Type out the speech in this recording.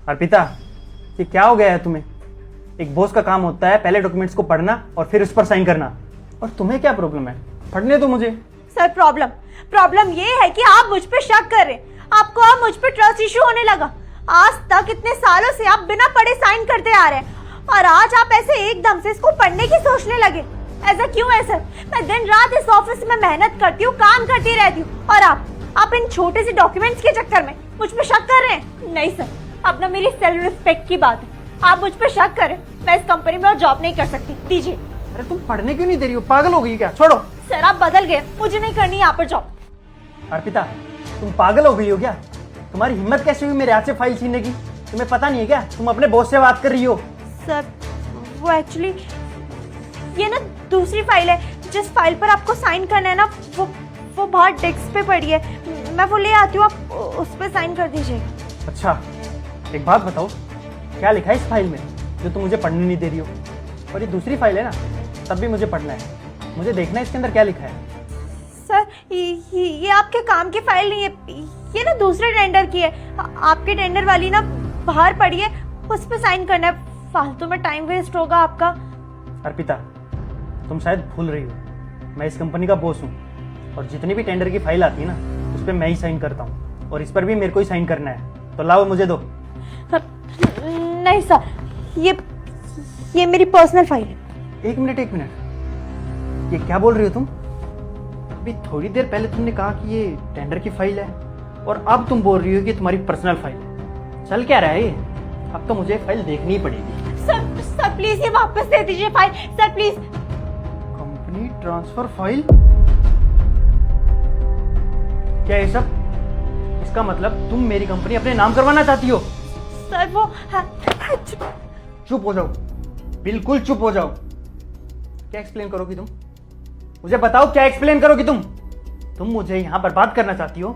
अर्पिता, ये क्या हो गया है तुम्हें? एक बॉस का काम होता है पहले डॉक्यूमेंट्स को पढ़ना और फिर उस पर साइन करना, और तुम्हें क्या प्रॉब्लम है? पढ़ने दो मुझे। सर प्रॉब्लम ये है कि आप मुझ पे शक कर रहे हैं। आपको अब मुझ पे ट्रस्ट इशू होने लगा। आज तक इतने सालों से आप बिना पढ़े साइन करते आ रहे हैं और आज आप ऐसे एकदम से इसको पढ़ने की सोचने लगे। ऐसा क्यों है सर? मैं दिन रात इस ऑफिस में मेहनत करती हूँ, काम करती रहती हूँ और आप इन छोटे से डॉक्यूमेंट्स के चक्कर में मुझ पे शक कर रहे हैं। नहीं सर, अब ना मेरी सेल्फ रिस्पेक्ट की बात है। आप मुझ पे शक करें, मैं इस कंपनी में और जॉब नहीं कर सकती। दीजिए। अरे तुम पढ़ने क्यों नहीं दे रही हो? पागल हो गई क्या? छोड़ो। सर आप बदल गए, मुझे नहीं करनी यहाँ पर जॉब। अर्पिता, तुम पागल हो गई हो क्या? तुम्हारी हिम्मत कैसे हुई मेरे हाथ से फाइल छीनने की? तुम्हें पता नहीं है क्या तुम अपने बॉस से बात कर रही हो? सर वो एक्चुअली ये ना दूसरी फाइल है। जिस फाइल पर आपको साइन करना है ना, वो बाहर डेस्क पे पड़ी है। मैं वो ले आती हूँ, आप उस पर साइन कर दीजिए। अच्छा, एक बात बताओ, क्या लिखा है इस फाइल में जो तुम मुझे पढ़ने नहीं दे रही हो? और ये दूसरी फाइल है ना, तब भी मुझे पढ़ना है। मुझे देखना है इसके अंदर क्या लिखा है। सर ये आपके काम की फाइल नहीं है, ये ना दूसरे टेंडर की है। आपके टेंडर वाली ना बाहर पड़ी है, उस पर साइन करना है। फालतू में टाइम वेस्ट होगा आपका। अर्पिता, तुम शायद भूल रही हो, मैं इस कंपनी का बॉस हूँ और जितनी भी टेंडर की फाइल आती है ना, उस पर मैं ही साइन करता हूँ और इस पर भी मेरे को ही साइन करना है। तो लाओ, मुझे दो। नहीं सर, ये मेरी पर्सनल फाइल है। एक मिनट, ये क्या बोल रही हो तुम? अभी थोड़ी देर पहले तुमने कहा कि ये टेंडर की फाइल है और अब तुम बोल रही हो कि तुम्हारी पर्सनल फाइल है। चल क्या रहा है ये? अब तो मुझे फाइल देखनी ही पड़ेगी। सर प्लीज ये वापस दे दीजिए file. Sir please. Company transfer file? क्या ये सब? इसका मतलब तुम मेरी कंपनी अपने नाम करवाना चाहती हो? सर वो चुप हो जाओ, बिल्कुल चुप हो जाओ। क्या एक्सप्लेन करोगी तुम? मुझे बताओ, क्या एक्सप्लेन करोगी तुम? तुम मुझे यहां बर्बाद करना चाहती हो?